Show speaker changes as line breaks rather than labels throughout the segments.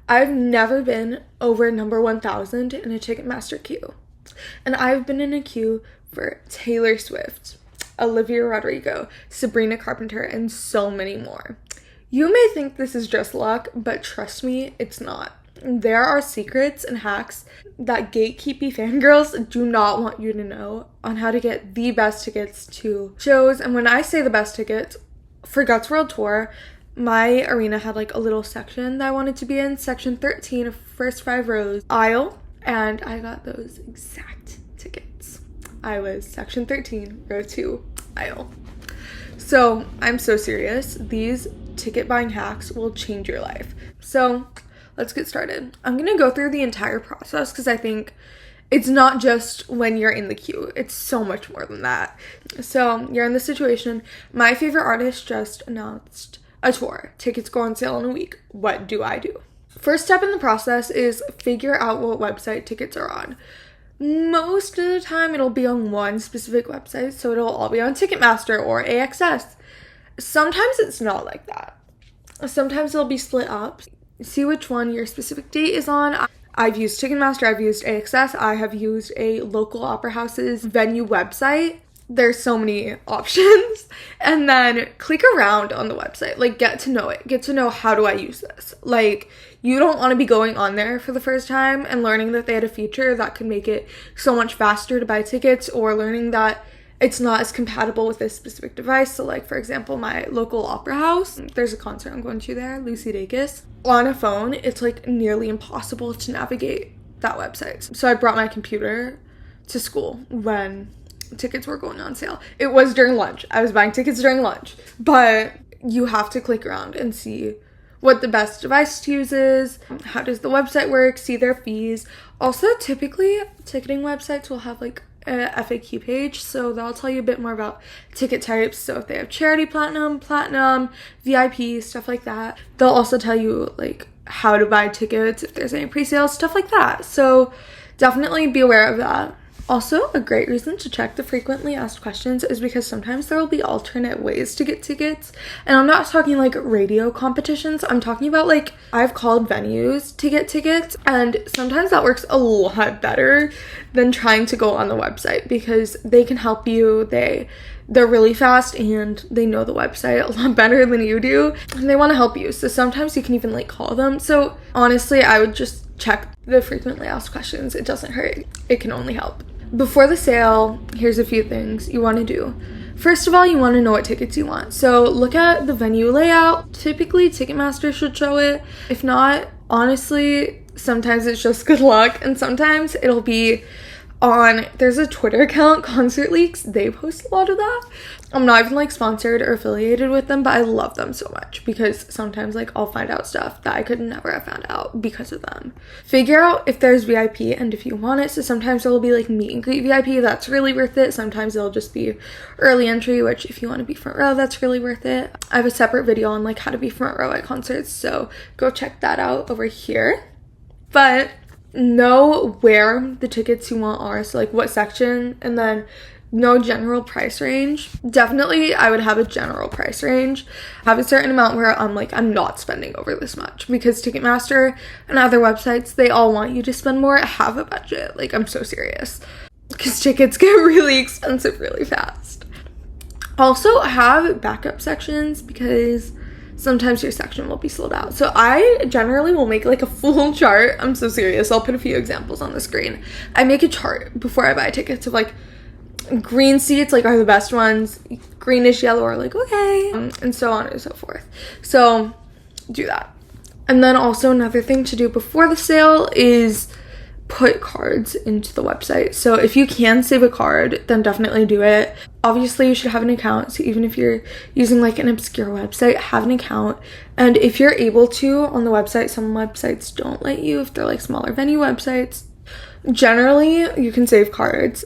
I've never been over number 1,000 in a Ticketmaster queue. And I've been in a queue for Taylor Swift, Olivia Rodrigo, Sabrina Carpenter, and so many more. You may think this is just luck, but trust me, it's not. There are secrets and hacks that gatekeepy fangirls do not want you to know on how to get the best tickets to shows. And when I say the best tickets, for Guts World Tour, my arena had like a little section that I wanted to be in, section 13, first 5 rows, aisle, and I got those exact tickets. I was section 13, row 2, aisle. So I'm so serious. These ticket buying hacks will change your life. So let's get started. I'm gonna go through the entire process because I think it's not just when you're in the queue. It's so much more than that. So you're in this situation. My favorite artist just announced a tour. Tickets go on sale in a week. What do I do? First step in the process is figure out what website tickets are on. Most of the time it'll be on one specific website, so it'll all be on Ticketmaster or AXS. Sometimes it's not like that. Sometimes it'll be split up. See which one your specific date is on. I've used Ticketmaster, I've used AXS, I have used a local opera house's venue website. There's so many options. And then click around on the website. Like, get to know it. Get to know, how do I use this? Like, you don't want to be going on there for the first time and learning that they had a feature that could make it so much faster to buy tickets, or learning that it's not as compatible with this specific device. So like, for example, my local opera house, there's a concert I'm going to there, Lucy Dacus. On a phone, it's like nearly impossible to navigate that website. So I brought my computer to school when tickets were going on sale. It was during lunch. I was buying tickets during lunch. But you have to click around and see what the best device to use is, how does the website work, see their fees. Also, typically, ticketing websites will have like a FAQ page, so that'll tell you a bit more about ticket types. So if they have charity, platinum, VIP, stuff like that. They'll also tell you like how to buy tickets, if there's any pre-sales, stuff like that. So definitely be aware of that. Also, a great reason to check the frequently asked questions is because sometimes there will be alternate ways to get tickets. And I'm not talking like radio competitions. I'm talking about like, I've called venues to get tickets, and sometimes that works a lot better than trying to go on the website, because they can help you. They're really fast and they know the website a lot better than you do, and they want to help you. So sometimes you can even like call them. So honestly, I would just check the frequently asked questions. It doesn't hurt. It can only help. Before the sale, here's a few things you want to do. First of all, you want to know what tickets you want. So look at the venue layout. Typically, Ticketmaster should show it. If not, honestly, sometimes it's just good luck, and sometimes it'll be on, there's a Twitter account, Concert Leaks. They post a lot of that. I'm not even like sponsored or affiliated with them, but I love them so much because sometimes like I'll find out stuff that I could never have found out because of them. Figure out if there's VIP and if you want it. So sometimes it'll be like meet and greet VIP, that's really worth it. Sometimes it'll just be early entry, which if you want to be front row, that's really worth it. I have a separate video on like how to be front row at concerts, so go check that out over here. But know where the tickets you want are, so like what section, and then know general price range. Definitely I would have a general price range. Have a certain amount where I'm like, I'm not spending over this much, because Ticketmaster and other websites, they all want you to spend more. Have a budget. Like, I'm so serious, because tickets get really expensive really fast. Also have backup sections, because sometimes your section will be sold out. So I generally will make like a full chart. I'm so serious. I'll put a few examples on the screen. I make a chart before I buy tickets of like, green seats like are the best ones, greenish yellow are like okay, and so on and so forth. So do that. And then also another thing to do before the sale is put cards into the website. So if you can save a card, then definitely do it. Obviously you should have an account, so even if you're using like an obscure website, have an account. And if you're able to on the website, some websites don't let you if they're like smaller venue websites. Generally you can save cards,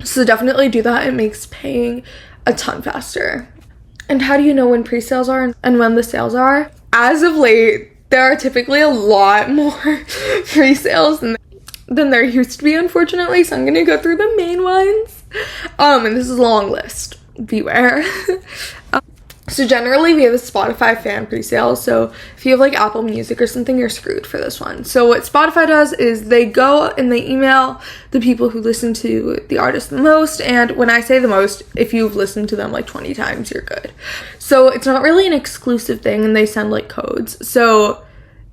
so definitely do that. It makes paying a ton faster. And how do you know when pre-sales are and when the sales are? As of late, there are typically a lot more pre-sales than there used to be, unfortunately. So I'm gonna go through the main ones. And this is a long list. Beware. So generally we have a Spotify fan presale. So if you have like Apple Music or something, you're screwed for this one. So what Spotify does is they go and they email the people who listen to the artist the most. And when I say the most, if you've listened to them like 20 times, you're good. So it's not really an exclusive thing, and they send like codes. So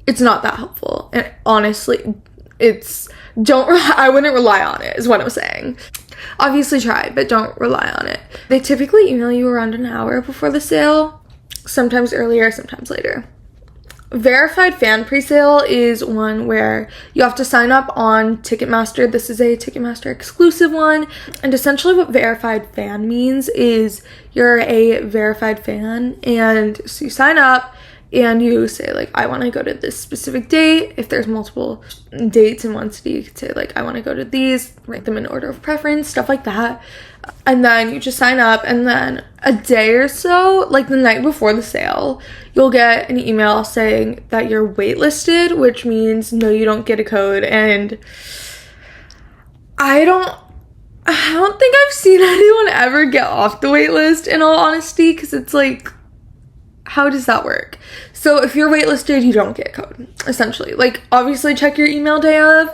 it's not that helpful. And honestly, I wouldn't rely on it is what I'm saying. Obviously try, but don't rely on it. They typically email you around an hour before the sale, sometimes earlier, sometimes later. Verified fan presale is one where you have to sign up on Ticketmaster. This is a Ticketmaster exclusive one. And essentially what verified fan means is you're a verified fan, and so you sign up and you say like, I want to go to this specific date. If there's multiple dates in one city, you could say like, I want to go to these, rank them in order of preference, stuff like that. And then you just sign up, and then a day or so, like the night before the sale, you'll get an email saying that you're waitlisted, which means no, you don't get a code. And I don't think I've seen anyone ever get off the waitlist, in all honesty, because it's like, how does that work? So if you're waitlisted, you don't get a code, essentially. Like, obviously check your email day of,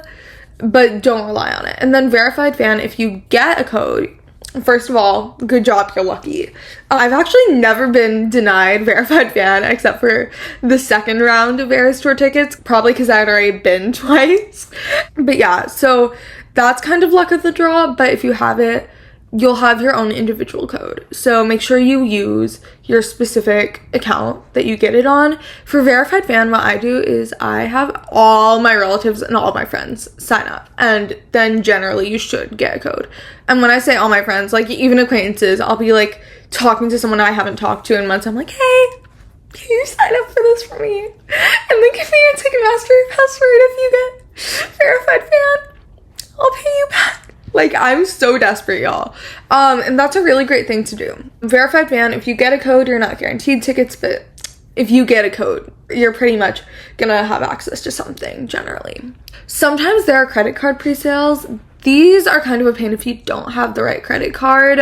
but don't rely on it. And then verified fan, if you get a code, first of all, good job, you're lucky. I've actually never been denied verified fan except for the second round of Eras Tour tickets, probably because I had already been twice. But yeah, so that's kind of luck of the draw, but if you have it, you'll have your own individual code. So make sure you use your specific account that you get it on. For verified fan, what I do is I have all my relatives and all my friends sign up, and then generally you should get a code. And when I say all my friends, like even acquaintances, I'll be like talking to someone I haven't talked to in months. I'm like, hey, can you sign up for this for me? And then give me your Ticketmaster password if you get verified fan. I'll pay you back. Like, I'm so desperate, y'all. And that's a really great thing to do. Verified fan, if you get a code, you're not guaranteed tickets, but if you get a code, you're pretty much gonna have access to something, generally. Sometimes there are credit card pre-sales. These are kind of a pain if you don't have the right credit card.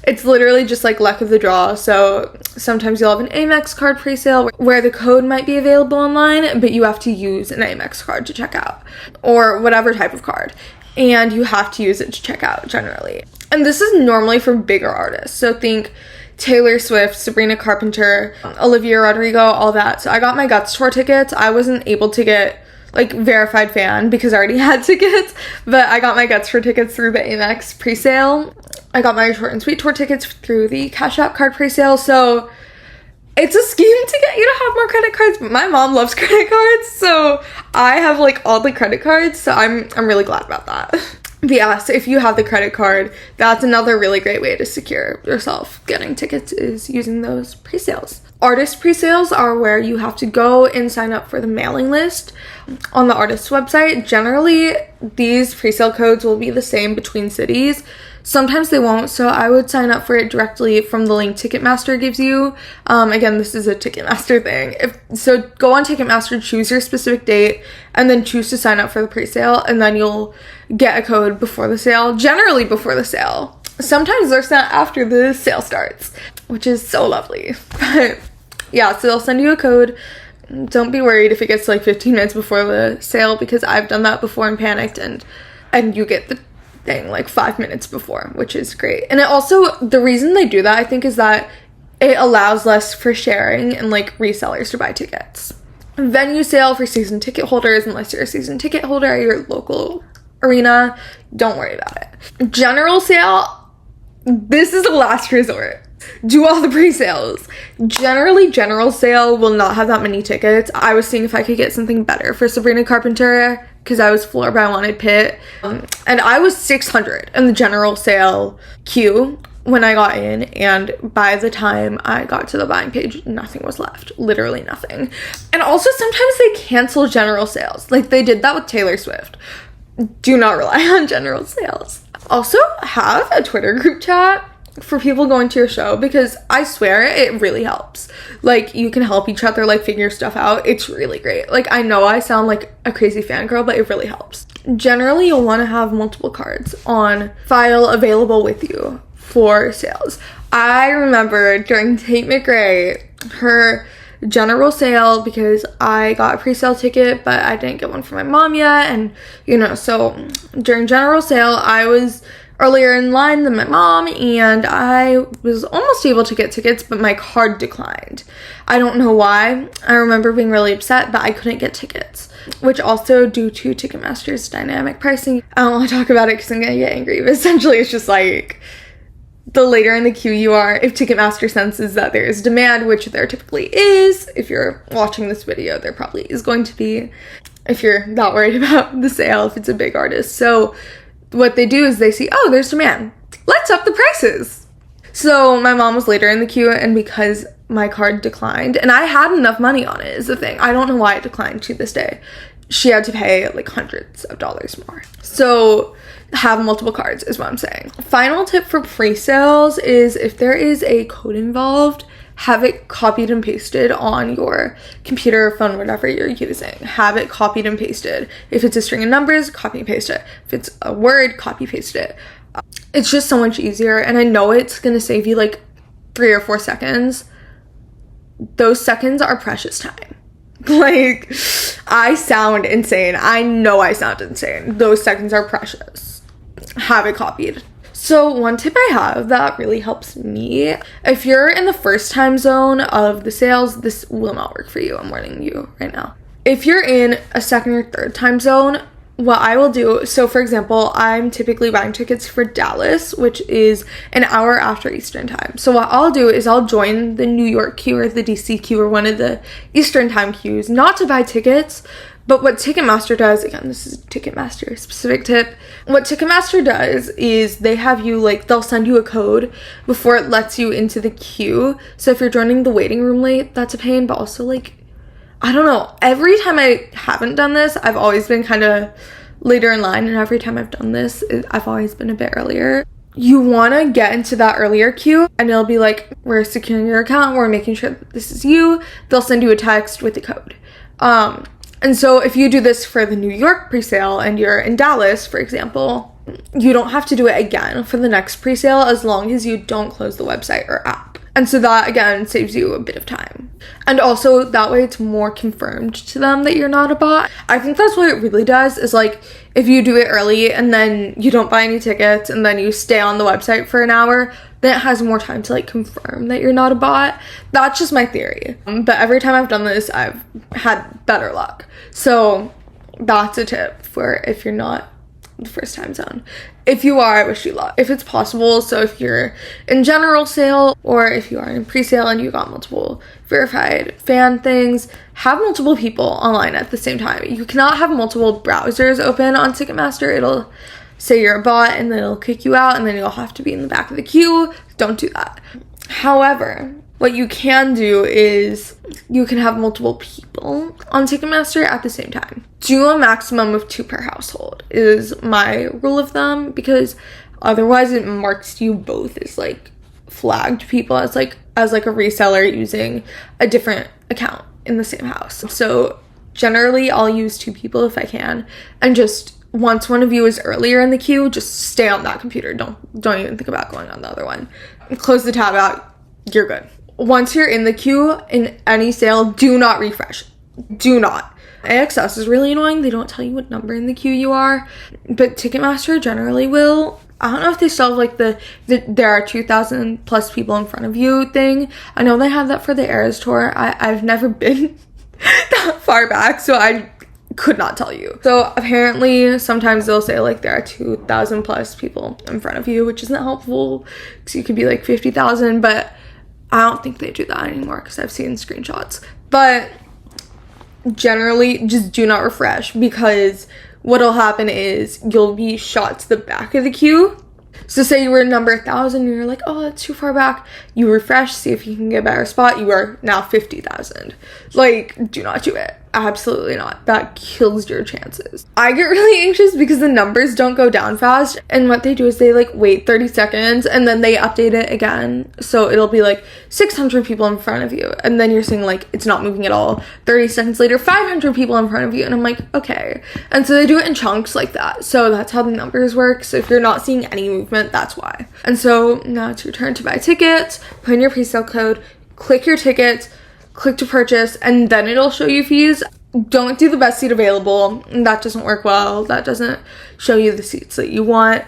It's literally just like luck of the draw. So sometimes you'll have an Amex card pre-sale where the code might be available online, but you have to use an Amex card to check out, or whatever type of card. And you have to use it to check out, generally. And this is normally for bigger artists. So think Taylor Swift, Sabrina Carpenter, Olivia Rodrigo, all that. So I got my Guts tour tickets. I wasn't able to get like verified fan because I already had tickets, but I got my Guts tour tickets through the Amex presale. I got my Short and Sweet tour tickets through the Cash App card presale. So it's a scheme to get you to have more credit cards, but my mom loves credit cards, so I have like all the credit cards, so I'm really glad about that. But yeah, so if you have the credit card, that's another really great way to secure yourself getting tickets, is using those pre-sales. Artist pre-sales are where you have to go and sign up for the mailing list on the artist's website. Generally, these pre-sale codes will be the same between cities. Sometimes they won't, so I would sign up for it directly from the link Ticketmaster gives you. Again, this is a Ticketmaster thing. So go on Ticketmaster, choose your specific date, and then choose to sign up for the pre-sale, and then you'll get a code before the sale, generally before the sale. Sometimes they're sent after the sale starts, which is so lovely. But yeah, so they'll send you a code. Don't be worried if it gets like 15 minutes before the sale, because I've done that before and panicked, and you get the thing like 5 minutes before, which is great. And it also, the reason they do that, I think, is that it allows less for sharing and like resellers to buy tickets. Venue sale for season ticket holders, unless you're a season ticket holder at your local arena, don't worry about it. General sale, this is a last resort. Do all the pre-sales. Generally, general sale will not have that many tickets. I was seeing if I could get something better for Sabrina Carpenter because I was floor, but I wanted pit. And I was 600 in the general sale queue when I got in, and by the time I got to the buying page, nothing was left. Literally nothing. And also, sometimes they cancel general sales. Like they did that with Taylor Swift. Do not rely on general sales. Also, have a Twitter group chat for people going to your show, because I swear it really helps. Like, you can help each other like figure stuff out. It's really great. Like, I know I sound like a crazy fangirl, but it really helps. Generally, you'll want to have multiple cards on file available with you for sales. I remember during Tate McRae, her general sale, because I got a pre-sale ticket, but I didn't get one for my mom yet. And, you know, so during general sale, I was earlier in line than my mom, and I was almost able to get tickets, but my card declined. I don't know why. I remember being really upset, but I couldn't get tickets, which also due to Ticketmaster's dynamic pricing. I don't want to talk about it because I'm gonna get angry, but essentially it's just like, the later in the queue you are, if Ticketmaster senses that there is demand, which there typically is, if you're watching this video, there probably is going to be, if you're not worried about the sale, if it's a big artist. So what they do is they see, oh, there's demand, let's up the prices. So my mom was later in the queue, and because my card declined, and I had enough money on it is the thing. I don't know why it declined to this day. She had to pay like hundreds of dollars more. So have multiple cards is what I'm saying. Final tip for pre-sales is if there is a code involved, have it copied and pasted on your computer, phone, whatever you're using. Have it copied and pasted. If it's a string of numbers, copy and paste it. If it's a word, copy paste it. It's just so much easier, and I know it's gonna save you like 3 or 4 seconds. Those seconds are precious time. Like, I sound insane. I know I sound insane. Those seconds are precious. Have it copied. So one tip I have that really helps me, if you're in the first time zone of the sales, this will not work for you. I'm warning you right now. If you're in a second or third time zone, what I will do, so for example, I'm typically buying tickets for Dallas, which is an hour after Eastern time. So what I'll do is I'll join the New York queue or the DC queue or one of the Eastern time queues, not to buy tickets, but what Ticketmaster does, again, this is Ticketmaster specific tip. What Ticketmaster does is they have you, like, they'll send you a code before it lets you into the queue. So if you're joining the waiting room late, that's a pain, but also, like, I don't know. Every time I haven't done this, I've always been kind of later in line, and every time I've done this, I've always been a bit earlier. You want to get into that earlier queue, and it'll be like, we're securing your account, we're making sure that this is you. They'll send you a text with the code. And so if you do this for the New York presale and you're in Dallas, for example, you don't have to do it again for the next presale as long as you don't close the website or app. And so that, again, saves you a bit of time. And also, that way it's more confirmed to them that you're not a bot. I think that's what it really does, is like, if you do it early and then you don't buy any tickets and then you stay on the website for an hour, then it has more time to, like, confirm that you're not a bot. That's just my theory. But every time I've done this, I've had better luck. So that's a tip for if you're not the first time zone. If you are, I wish you luck. If it's possible, so if you're in general sale or if you are in pre-sale and you got multiple verified fan things, have multiple people online at the same time. You cannot have multiple browsers open on Ticketmaster. It'll say you're a bot and then it'll kick you out and then you'll have to be in the back of the queue. Don't do that. However, what you can do is you can have multiple people on Ticketmaster at the same time. Do a maximum of 2 per household is my rule of thumb, because otherwise it marks you both as like flagged people as like a reseller using a different account in the same house. So generally I'll use 2 people if I can, and just once one of you is earlier in the queue, just stay on that computer. Don't even think about going on the other one. Close the tab out. You're good. Once you're in the queue in any sale, do not refresh. Do not. AXS is really annoying. They don't tell you what number in the queue you are, but Ticketmaster generally will. I don't know if they still have like the there are 2,000 plus people in front of you thing. I know they have that for the Eras Tour. I've never been that far back, so I could not tell you. So apparently sometimes they'll say like there are 2,000 plus people in front of you, which isn't helpful because you could be like 50,000, but I don't think they do that anymore because I've seen screenshots. But generally just do not refresh, because what'll happen is you'll be shot to the back of the queue. So say you were number 1,000 and you're like, oh, that's too far back. You refresh, see if you can get a better spot. You are now 50,000. Like, do not do it. Absolutely not. That kills your chances. I get really anxious because the numbers don't go down fast, and what they do is they like wait 30 seconds and then they update it again, so it'll be like 600 people in front of you, and then you're seeing like it's not moving at all. 30 seconds later, 500 people in front of you, and I'm like, okay. And so they do it in chunks like that, so that's how the numbers work. So if you're not seeing any movement, that's why. And so now it's your turn to buy tickets. Put in your pre-sale code, click your tickets, click to purchase, and then it'll show you fees. Don't do the best seat available. That doesn't work well. That doesn't show you the seats that you want.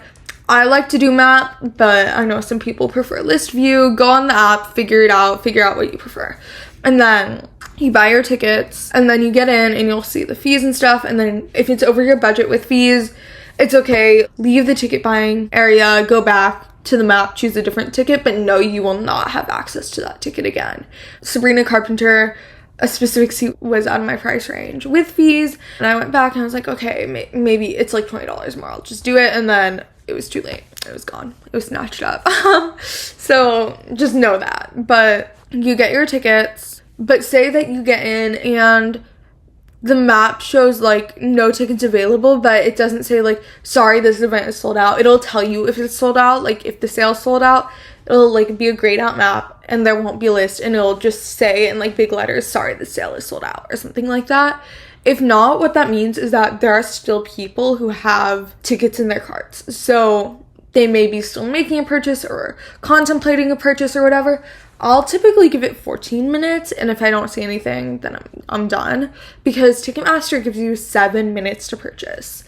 I like to do map, but I know some people prefer list view. Go on the app, figure out what you prefer. And then you buy your tickets, and then you get in and you'll see the fees and stuff. And then if it's over your budget with fees, it's okay. Leave the ticket buying area, go back to the map, choose a different ticket, but no, you will not have access to that ticket again. Sabrina Carpenter, a specific seat was out of my price range with fees, and I went back and I was like, okay, maybe it's like $20 more, I'll just do it. And then it was too late. It was gone. It was snatched up. So just know that. But you get your tickets, but say that you get in and the map shows like no tickets available, but it doesn't say like, sorry, this event is sold out. It'll tell you if it's sold out. Like if the sale's sold out, it'll like be a grayed out map and there won't be a list, and it'll just say in like big letters, sorry, the sale is sold out, or something like that. If not, what that means is that there are still people who have tickets in their carts. So they may be still making a purchase or contemplating a purchase or whatever. I'll typically give it 14 minutes, and if I don't see anything, then I'm done, because Ticketmaster gives you 7 minutes to purchase.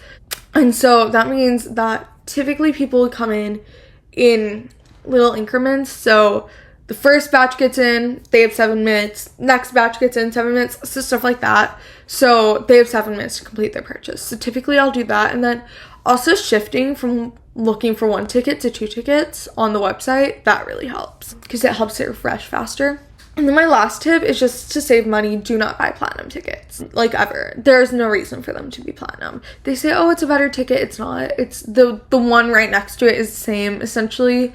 And so that means that typically people come in little increments. So the first batch gets in, they have 7 minutes, next batch gets in 7 minutes, so stuff like that. So they have 7 minutes to complete their purchase. So typically I'll do that. And then also shifting from looking for 1 ticket to 2 tickets on the website, that really helps because it helps it refresh faster. And then my last tip is just to save money. Do not buy platinum tickets, like ever. There's no reason for them to be platinum. They say, oh, it's a better ticket. It's not. It's the one right next to it is the same. Essentially,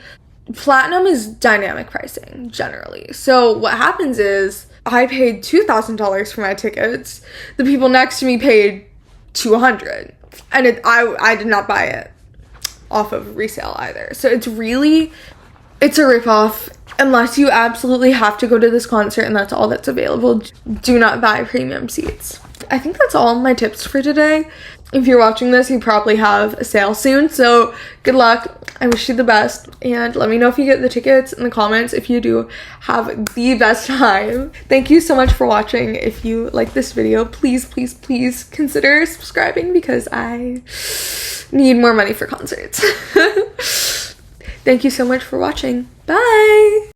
platinum is dynamic pricing generally. So what happens is I paid $2,000 for my tickets. The people next to me paid $200, and I did not buy it off of resale either. So it's a ripoff. Unless you absolutely have to go to this concert and that's all that's available, do not buy premium seats. I think that's all my tips for today. If you're watching this, you probably have a sale soon, so good luck. I wish you the best, and let me know if you get the tickets in the comments. If you do, have the best time. Thank you so much for watching. If you like this video, please, please, please consider subscribing because I need more money for concerts. Thank you so much for watching. Bye!